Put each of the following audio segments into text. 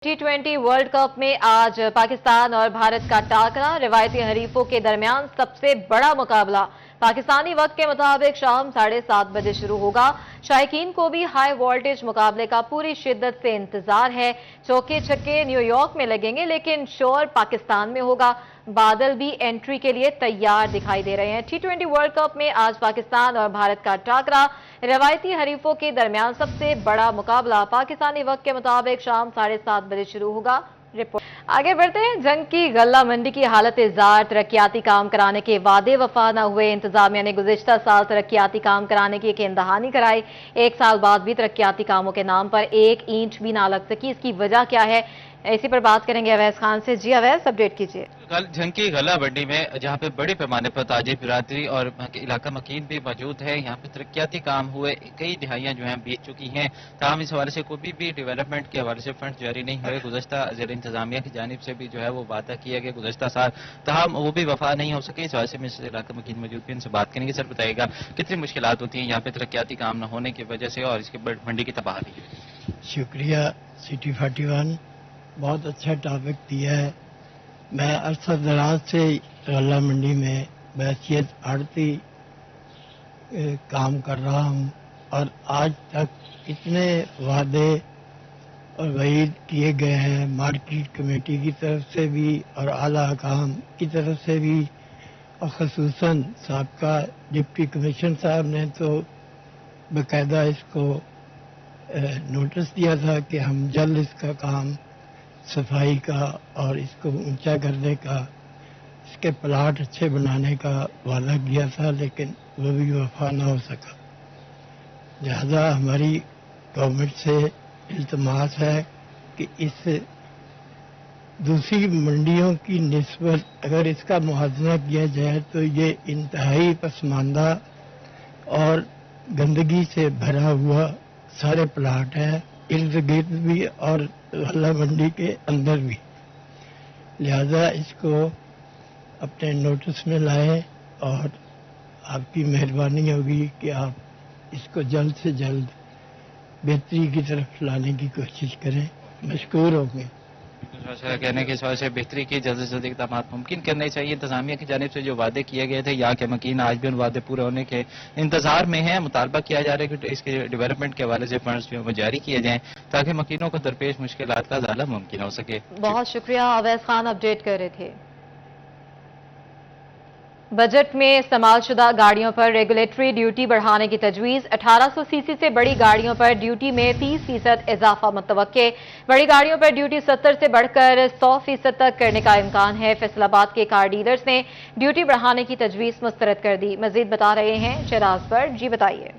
T20 world cup में आज पाकिस्तान और भारत का टाकरा, रिवायती हरीफों के दरमियान सबसे बड़ा मुकाबला पाकिस्तानी वक्त के मुताबिक शाम 7:30 बजे शुरू होगा। शायकीन को भी हाई वोल्टेज मुकाबले का पूरी शिद्दत से इंतजार है। चौके छक्के न्यूयॉर्क में लगेंगे, लेकिन शोर पाकिस्तान में होगा। बादल भी एंट्री के लिए तैयार दिखाई दे रहे हैं। T20 वर्ल्ड कप में आज पाकिस्तान और भारत का टाकरा, रिवायती हरीफों के दरमियान सबसे बड़ा मुकाबला पाकिस्तानी वक्त के मुताबिक शाम 7:30 बजे शुरू होगा। रिपोर्ट आगे बढ़ते हैं। जंग की गल्ला मंडी की हालत इज़ार, तरक्याती काम कराने के वादे वफा न हुए। इंतजामिया ने गुज़िश्ता साल तरक्याती काम कराने की यकीन दहानी कराई। 1 साल बाद भी तरक्याती कामों के नाम पर एक ईंट भी ना लग सकी। इसकी वजह क्या है, इसी पर बात करेंगे अवैस खान से। जी अवैस, अपडेट कीजिए। कल जंग की गला मंडी में जहाँ पे बड़े पैमाने पर ताजिर बिरादरी और इलाका मकीन भी मौजूद है, यहाँ पे तरक्याती काम हुए, कई दिहाइयाँ जो हैं बीत चुकी हैं। ताहम इस हवाले से कोई भी डेवलपमेंट के हवाले से फंड जारी नहीं हुए। गुज़श्ता ज़ेर इंतजामिया की जानिब से भी जो है वो वादा किया गया गुज़श्ता साल, ताहम वो भी वफा नहीं हो सके। इस हवाले से में इलाका मकीन मौजूद भी उनसे बात करेंगे। सर बताइएगा, कितनी मुश्किलात होती हैं यहाँ पे तरक्याती काम न होने की वजह से और इसके मंडी की तबाही? शुक्रिया सिटी 41, बहुत अच्छा टॉपिक दिया है। मैं अरसा दराज से गल्ला मंडी में बैसियत आड़ती काम कर रहा हूँ और आज तक इतने वादे और वईद किए गए हैं मार्केट कमेटी की तरफ से भी और आला हकाम की तरफ से भी, और ख़ुसूसन साबका डिप्टी कमिश्नर साहब ने तो बाकायदा इसको नोटिस दिया था कि हम जल्द इसका काम सफाई का और इसको ऊंचा करने का, इसके प्लाट अच्छे बनाने का वादा किया था, लेकिन वो भी वफा न हो सका। लिहाजा हमारी गवर्नमेंट से इल्तमास है कि इस दूसरी मंडियों की निस्बत अगर इसका मुआवजा किया जाए तो ये इंतहाई पसमानदा और गंदगी से भरा हुआ सारे प्लाट हैं, इर्द गिर्द भी और गल्ला मंडी के अंदर भी। लिहाजा इसको अपने नोटिस में लाएं और आपकी मेहरबानी होगी कि आप इसको जल्द से जल्द बेहतरी की तरफ लाने की कोशिश करें। मशकूर होंगे। कहने के हिसाब से बेहतरी की जल्द से जल्द इकदाम मुमकिन करने चाहिए। इंतजामिया की जानिब से जो वादे किए गए थे, यहाँ के मकीन आज भी उन वादे पूरे होने के इंतजार में है। मुतालबा किया जा रहा है कि इसके डेवलपमेंट के हवाले से फंड्स जो वो जारी किए जाएं ताकि मकीनों को दरपेश मुश्किलात का ज़ाला मुमकिन हो सके। बहुत शुक्रिया, अवैस खान अपडेट कर रहे थे। बजट में इस्तेमालशुदा गाड़ियों पर रेगुलेटरी ड्यूटी बढ़ाने की तजवीज़। 1800 सीसी से बड़ी गाड़ियों पर ड्यूटी में 30% इजाफा मुतवक्के। बड़ी गाड़ियों पर ड्यूटी 70 से बढ़कर 100% तक करने का इम्कान है। फैसलाबाद के कार डीलर्स ने ड्यूटी बढ़ाने की तजवीज़ मुस्तरद कर दी। मजीद बता रहे हैं शहराज पर। जी बताइए।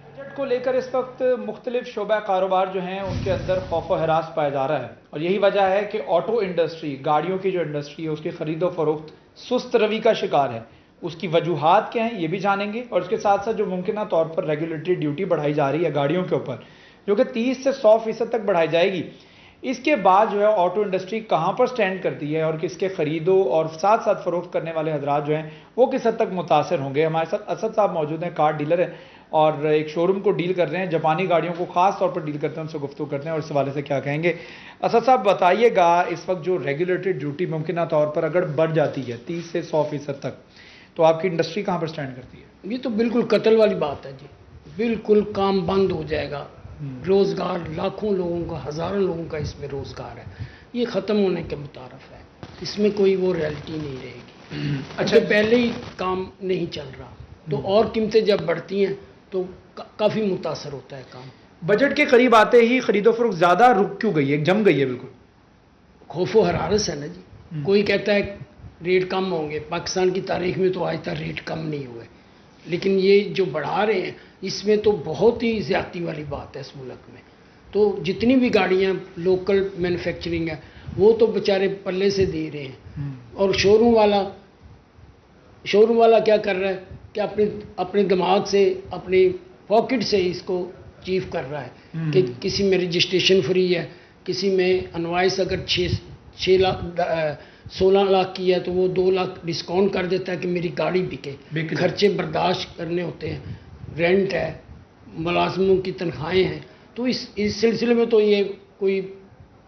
बजट को लेकर इस वक्त मुख्तलिफ शोबा कारोबार जो हैं उनके अंदर खौफ व हरास पाया जा रहा है, और यही वजह है कि ऑटो इंडस्ट्री, गाड़ियों की जो इंडस्ट्री है, उसकी खरीदो फरोख्त सुस्त रवि का शिकार है। उसकी वजूहात क्या हैं ये भी जानेंगे, और इसके साथ साथ जो मुमकिन तौर पर रेगुलेटरी ड्यूटी बढ़ाई जा रही है गाड़ियों के ऊपर, जो कि 30 से 100% तक बढ़ाई जाएगी, इसके बाद जो है ऑटो इंडस्ट्री कहाँ पर स्टैंड करती है और किसके खरीदो और साथ साथ फरोख्त करने वाले हजरात जो हैं वो किस हद तक मुतासर होंगे। हमारे साथ असद साहब मौजूद हैं, कार डीलर हैं और एक शोरूम को डील कर रहे हैं, जापानी गाड़ियों को खास तौर पर डील करते हैं। उनसे गुफ्तगू करते हैं और इस हवाले से क्या कहेंगे। असद साहब बताइएगा, इस वक्त जो रेगुलेटरी ड्यूटी मुमकिन तौर पर अगर बढ़ जाती है 30 से 100% तक, तो आपकी इंडस्ट्री कहाँ पर स्टैंड करती है? ये तो बिल्कुल कत्ल वाली बात है जी। बिल्कुल काम बंद हो जाएगा। रोजगार लाखों लोगों का, हजारों लोगों का इसमें रोजगार है, ये खत्म होने के मुतारफ है। इसमें कोई वो रियलिटी नहीं रहेगी। अच्छा, पहले ही काम नहीं चल रहा तो और कीमतें जब बढ़ती हैं तो काफी मुतासर होता है काम। बजट के करीब आते ही खरीदो फरोख्त ज्यादा रुक क्यों गई है, जम गई है? बिल्कुल खौफो हरारस है ना जी। कोई कहता है रेट कम होंगे, पाकिस्तान की तारीख में तो आज तक रेट कम नहीं हुए, लेकिन ये जो बढ़ा रहे हैं इसमें तो बहुत ही ज्यादती वाली बात है इस मुल्क में। तो जितनी भी गाड़ियां लोकल मैन्युफैक्चरिंग है वो तो बेचारे पल्ले से दे रहे हैं, और शोरूम वाला क्या कर रहा है कि अपने दिमाग से, अपनी पॉकेट से इसको अचीव कर रहा है कि किसी में रजिस्ट्रेशन फ्री है, किसी में अनवाइस अगर 16 लाख की है तो वो 2 लाख डिस्काउंट कर देता है कि मेरी गाड़ी बिके। खर्चे बर्दाश्त करने होते हैं, रेंट है, मुलाजमों की तनख्वाहें हैं। तो इस सिलसिले में तो ये कोई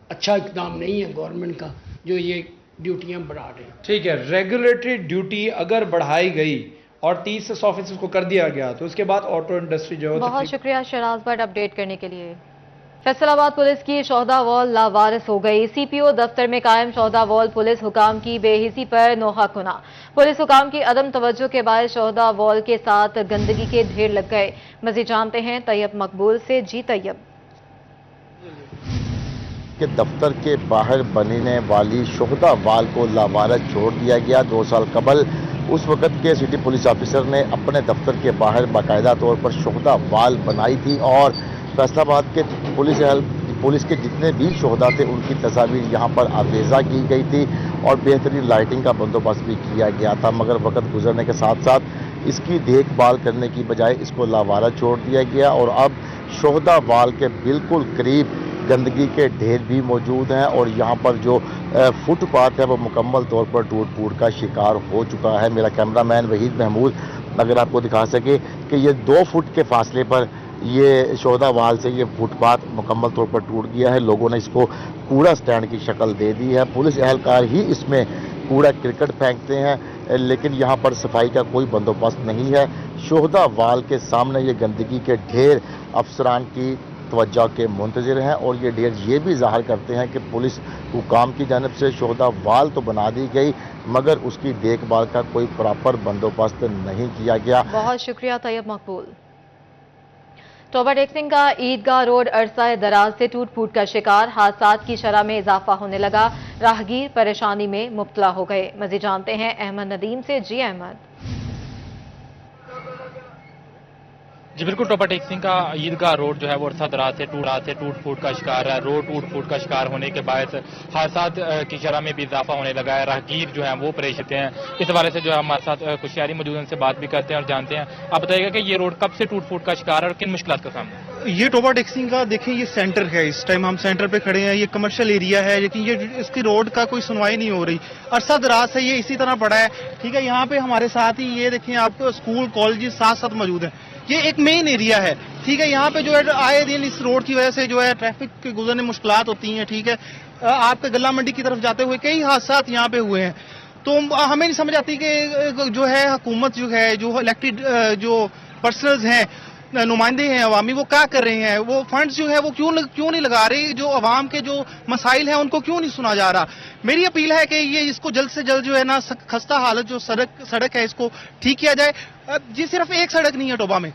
अच्छा इकदाम नहीं है गवर्नमेंट का जो ये ड्यूटियां बढ़ा रहे हैं। ठीक है, रेगुलेटरी ड्यूटी अगर बढ़ाई गई और 30 से 100% को कर दिया गया तो उसके बाद ऑटो इंडस्ट्री जो है बहुत शुक्रिया शहनाज भट्ट अपडेट करने के लिए। फैसलाबाद पुलिस की शोहदा वॉल लावारिस हो गई। सीपीओ दफ्तर में कायम शोहदा वॉल पुलिस हुकाम की बेहिसी पर नोहक होना। पुलिस हुकाम की अदम तवज्जो के बाद शोहदा वॉल के साथ गंदगी के ढेर लग गए। मजीद जानते हैं तैयब मकबूल से। जी तैयब। के दफ्तर के बाहर बनने वाली शोहदा वाल को लावारिस छोड़ दिया गया। 2 साल कबल उस वक्त के सिटी पुलिस ऑफिसर ने अपने दफ्तर के बाहर बाकायदा तौर पर शोहदा वाल बनाई थी और फैसलाबाद के पुलिस के जितने भी शोहदा थे उनकी तस्वीर यहाँ पर आवेजा की गई थी और बेहतरीन लाइटिंग का बंदोबस्त भी किया गया था, मगर वक्त गुजरने के साथ साथ इसकी देखभाल करने की बजाय इसको लावारिस छोड़ दिया गया और अब शोहदा वाल के बिल्कुल करीब गंदगी के ढेर भी मौजूद हैं और यहाँ पर जो फुटपाथ है वो मुकम्मल तौर पर टूट फूट का शिकार हो चुका है। मेरा कैमरामैन वहीद महमूद अगर आपको दिखा सके कि ये 2 फुट के फासले पर ये शोहदा वाल से ये फुटपाथ मुकम्मल तौर पर टूट गया है। लोगों ने इसको कूड़ा स्टैंड की शक्ल दे दी है। पुलिस एहलकार ही इसमें कूड़ा क्रिकेट फेंकते हैं, लेकिन यहाँ पर सफाई का कोई बंदोबस्त नहीं है। शोहदा वाल के सामने ये गंदगी के ढेर अफसरान की तवज्जो के मुंतज़िर हैं और ये ढेर ये भी ज़ाहिर करते हैं कि पुलिस हुकाम की जानिब से शोहदा वाल तो बना दी गई मगर उसकी देखभाल का कोई प्रॉपर बंदोबस्त नहीं किया गया। बहुत शुक्रिया तैयब मकबूल। टोबा टेक्सिंग का ईदगाह रोड अरसा दराज से टूट फूट का शिकार। हादसात की शरह में इजाफा होने लगा। राहगीर परेशानी में मुब्तला हो गए। मज़ीद जानते हैं अहमद नदीम से। जी अहमद। जी बिल्कुल, टोबा टेक्सिंग का ईदगाह रोड जो है वो अरसा दराज से टूट फूट का शिकार है। रोड टूट फूट का शिकार होने के बाद हादसात की शरह में भी इजाफा होने लगा है। राहगीर जो है वो परेशान हैं। इस हवाले से जो है हमारे साथ कुछ शहरी मौजूद हैं, उनसे बात भी करते हैं और जानते हैं। आप बताइएगा कि ये रोड कब से टूट फूट का शिकार है और किन मुश्किलात का सामना? ये टोबा टेक्सिंग का देखें, ये सेंटर है। इस टाइम हम सेंटर पे खड़े हैं। ये कमर्शियल एरिया है लेकिन ये इसकी रोड का कोई सुनवाई नहीं हो रही। अरसा दराज से ये इसी तरह पड़ा है। ठीक है, यहाँ पे हमारे साथ ही ये देखें आपको स्कूल कॉलेज साथ साथ मौजूद है। ये एक मेन एरिया है। ठीक है, यहाँ पे जो है आए दिन इस रोड की वजह से जो है ट्रैफिक के गुजरने मुश्किलात होती हैं। ठीक है, आपके गल्ला मंडी की तरफ जाते हुए कई हादसात यहाँ पे हुए हैं। तो हमें नहीं समझ आती कि जो है हुकूमत जो है जो इलेक्टेड जो पर्सनल्स हैं, नुमाइंदे हैं अवामी, वो क्या कर रहे हैं? वो फंड्स जो है वो क्यों नहीं लगा रहे? जो अवाम के जो मसाइल हैं उनको क्यों नहीं सुना जा रहा? मेरी अपील है कि ये इसको जल्द से जल्द जो है ना खस्ता हालत जो सड़क है इसको ठीक किया जाए। जी सिर्फ एक सड़क नहीं है टोबा में,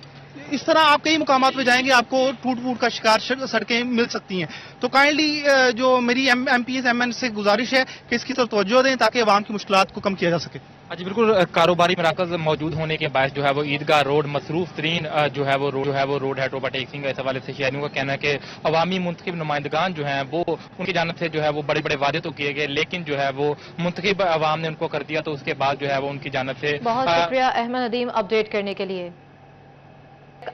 इस तरह आप कई मुकामात पे जाएंगे आपको टूट फूट का शिकार सड़कें मिल सकती हैं। तो काइंडली जो मेरी MPs MN से गुजारिश है कि इसकी तरफ तवज्जो दें ताकि अवाम की मुश्किलात को कम किया जा सके। जी बिल्कुल, कारोबारी मराकज मौजूद होने के बाद जो है वो ईदगाह रोड मसरूफ तरीन जो है वो रोड है टोबा टेक्सिंग। इस हवाले से शहरियों का कहना है कि अवामी मुंतखब नुमाइंदगान जो हैं वो उनकी जानब से जो है वो बड़े बड़े वादे तो किए गए लेकिन जो है वो मुंतखब अवाम ने उनको कर दिया, तो उसके बाद जो है वो उनकी जानब से। बहुत शुक्रिया अहमद नदीम अपडेट करने के लिए।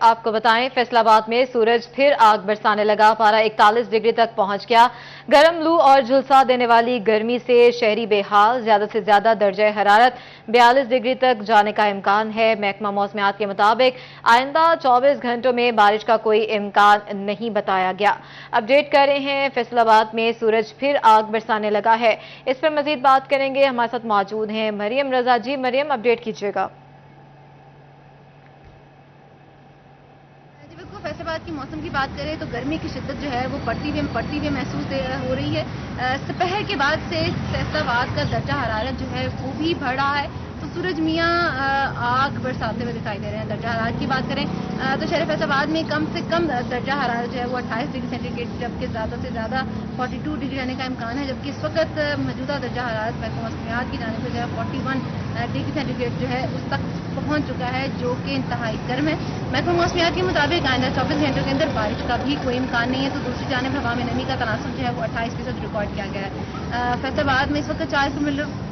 आपको बताएं फैसलाबाद में सूरज फिर आग बरसाने लगा। पारा 41 डिग्री तक पहुंच गया। गर्म लू और झुलसा देने वाली गर्मी से शहरी बेहाल। ज्यादा से ज्यादा दर्जा हरारत 42 डिग्री तक जाने का इम्कान है। महकमा मौसमियात के मुताबिक आइंदा 24 घंटों में बारिश का कोई इम्कान नहीं बताया गया। अपडेट कर रहे हैं फैसलाबाद में सूरज फिर आग बरसाने लगा है। इस पर मजीद बात करेंगे। हमारे साथ मौजूद हैं मरियम रजा। जी मरियम, अपडेट कीजिएगा। फैसलाबाद की मौसम की बात करें तो गर्मी की शिद्दत जो है वो बढ़ती हुई महसूस हो रही है। दोपहर के बाद से फैसलाबाद का दर्जा हरारत जो है वो भी बढ़ रहा है। तो सूरज मियाँ आग बरसाते हुए दिखाई दे रहे हैं। दर्जा हरारत की बात करें तो शहर फैसलाबाद में कम से कम दर्जा हरारत जो है वो 28 डिग्री सेंटीग्रेड जबकि ज़्यादा से ज़्यादा 42 डिग्री रहने का इम्कान है। जबकि इस वक्त मौजूदा दर्जा हरारत महकमा मौसमियात की जानिब से जो है 41 डिग्री सेंटीग्रेड जो है उस तक पहुंच चुका है जो कि इंतहाई गर्म है। महकमा मौसमियात के मुताबिक आइंदा 24 घंटों के अंदर बारिश का भी कोई इम्कान नहीं है। तो दूसरी जानिब हवा में नमी का तनासब जो है वो 28% रिकॉर्ड किया गया है। फैसलाबाद में इस वक्त 4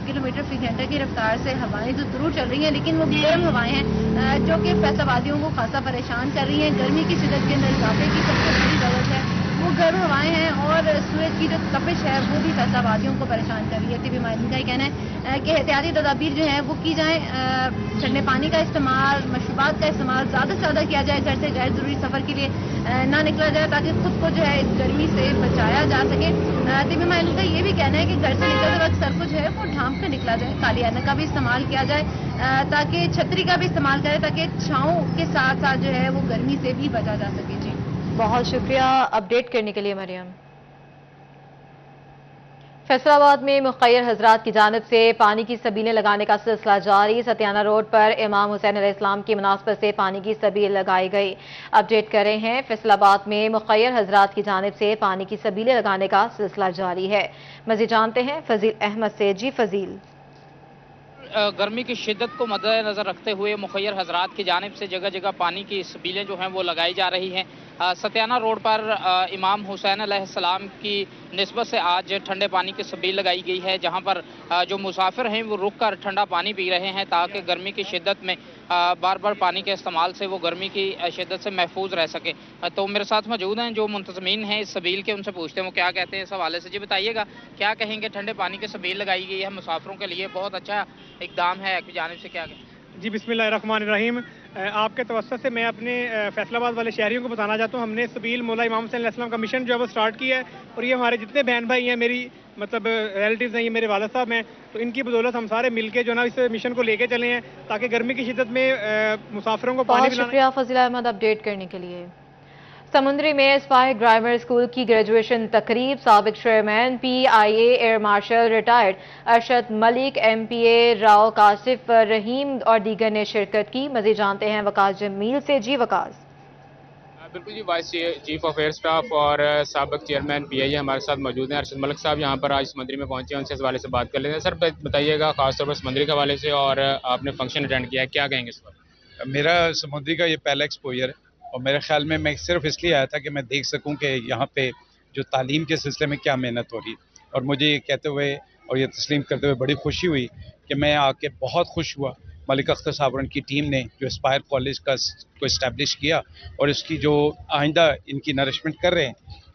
किलोमीटर फी घंटे की रफ्तार से हवाएं तो जरूर चल रही हैं लेकिन वो गर्म हवाएं हैं जो कि फैसलाबादियों को खासा परेशान कर रही हैं। गर्मी की शिद्दत के अंदर इजाफे की सबसे बड़ी वजह है वो गर्म हवाएं हैं और सूरज की जो तपिश है वो भी फैसलाबादियों को परेशान कर रही है। तबी माहिरीन का ये कहना है कि एहतियाती तदाबीर जो हैं वो की जाएँ, ठंडे पानी का इस्तेमाल, मशरूबात का इस्तेमाल ज़्यादा से ज़्यादा किया जाए, घर से गैर ज़रूरी सफ़र के लिए ना निकला जाए ताकि खुद को जो है इस गर्मी से बचाया जा सके। तबी माहिरीन का ये भी कहना है कि घर से निकलते वक्त सर को जो है वो ढांप कर निकला जाए, काली ऐनक का भी इस्तेमाल किया जाए ताकि छतरी का भी इस्तेमाल करें ताकि छाँव के साथ साथ जो है वो गर्मी से भी बचा जा सके। जी बहुत शुक्रिया अपडेट करने के लिए मरियम। फैसलाबाद में मुखैर हजरात की जानिब से पानी की सबीलें लगाने का सिलसिला जारी। सतियाना रोड पर इमाम हुसैन अलैहिस्सलाम की मुनासबत से पानी की सबील लगाई गई। अपडेट कर रहे हैं, फैसलाबाद में मुखैर हजरात की जानिब से पानी की सबीलें लगाने का सिलसिला जारी है। मजीद जानते हैं फजील अहमद से। जी फजील। गर्मी की शिद्दत को मद्देनजर रखते हुए मुखैर हजरात की जानिब से जगह जगह पानी की सबीलें जो हैं वो लगाई जा रही हैं। सतियाना रोड पर इमाम हुसैन अलैहिस्सलाम की निस्बत से आज ठंडे पानी की सबील लगाई गई है, जहां पर जो मुसाफिर हैं वो रुक कर ठंडा पानी पी रहे हैं ताकि गर्मी की शिद्दत में बार बार पानी के इस्तेमाल से वो गर्मी की शिद्दत से महफूज रह सके। तो मेरे साथ मौजूद हैं जो मुंतजमीन हैं इस सबील के, उनसे पूछते हैं वो क्या कहते हैं इस हवाले से। जी बताइएगा, क्या कहेंगे, ठंडे पानी की सबील लगाई गई है मुसाफिरों के लिए, बहुत अच्छा इक़दाम है आपकी जानिब से, क्या कहें? जी बिस्मिल्लाहिर्रहमानिर्रहीम। आपके तवस्सुत से मैं अपने फैसलाबाद वाले शहरियों को बताना चाहता हूँ, हमने सबील मौला इमाम हुसैन अलैहिस्सलाम का मिशन जो है वो स्टार्ट किया है और ये हमारे जितने बहन भाई हैं, मेरी मतलब रिलेटिव्स हैं, ये मेरे वालिद साहब हैं, तो इनकी बदौलत हम सारे मिलके जो ना इस मिशन को लेके चले हैं ताकि गर्मी की शिद्दत में मुसाफिरों को पानी बहुत पिलाना। शुक्रिया फजील अहमद अपडेट करने के लिए। समुद्री में एस्पायर ग्रामर स्कूल की ग्रेजुएशन तकरीब, साबिक chairman PIA air marshal retired Arshad Malik, MPA Rao, Kashif Raheem और दीगर ने शिरकत की। मजीद जानते हैं वकास जमील से। जी वकास। बिल्कुल जी, vice chief of air staff और साबिक चेयरमैन PIA हमारे साथ मौजूद हैं। अरशद मलिक साहब यहाँ पर आज समंदरी में पहुंचे हैं, उनसे इस हवाले से बात कर लेते हैं। सर बताइएगा खासतौर पर समंदरी के हवाले से, और आपने फंक्शन अटेंड किया है, क्या कहेंगे इस पर? मेरा समुद्री का ये पहला एक्सपोजर है और मेरे ख्याल में मैं सिर्फ इसलिए आया था कि मैं देख सकूं कि यहाँ पे जो तालीम के सिलसिले में क्या मेहनत हो रही है, और मुझे ये कहते हुए और ये तस्लीम करते हुए बड़ी खुशी हुई कि मैं आके बहुत खुश हुआ। मलिक अख्तर साहब और उनकी टीम ने जो एस्पायर कॉलेज को इस्टेब्लिश किया और इसकी जो आइंदा इनकी नरिशमेंट कर रहे हैं,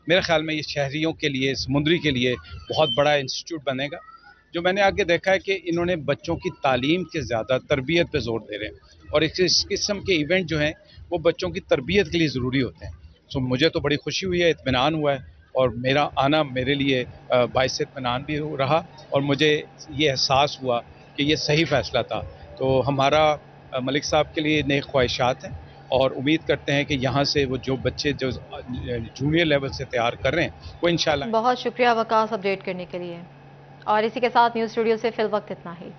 मेरे ख्याल में ये शहरियों के लिए, समुद्री के लिए बहुत बड़ा इंस्टीट्यूट बनेगा। जो मैंने आगे देखा है कि इन्होंने बच्चों की तालीम के ज़्यादा तरबियत पे जोर दे रहे हैं और इस किस्म के इवेंट जो हैं वो बच्चों की तरबियत के लिए ज़रूरी होते हैं। सो मुझे तो बड़ी खुशी हुई है, इत्मीनान हुआ है और मेरा आना मेरे लिए बाइस इत्मीनान भी रहा और मुझे ये एहसास हुआ कि ये सही फ़ैसला था। तो हमारा मलिक साहब के लिए नेक ख्वाहिशात हैं और उम्मीद करते हैं कि यहाँ से वो जो बच्चे जो जूनियर लेवल से तैयार कर रहे हैं वो इंशाल्लाह। बहुत शुक्रिया वकास अपडेट करने के लिए। और इसी के साथ न्यूज़ स्टूडियो से फिल वक्त इतना ही।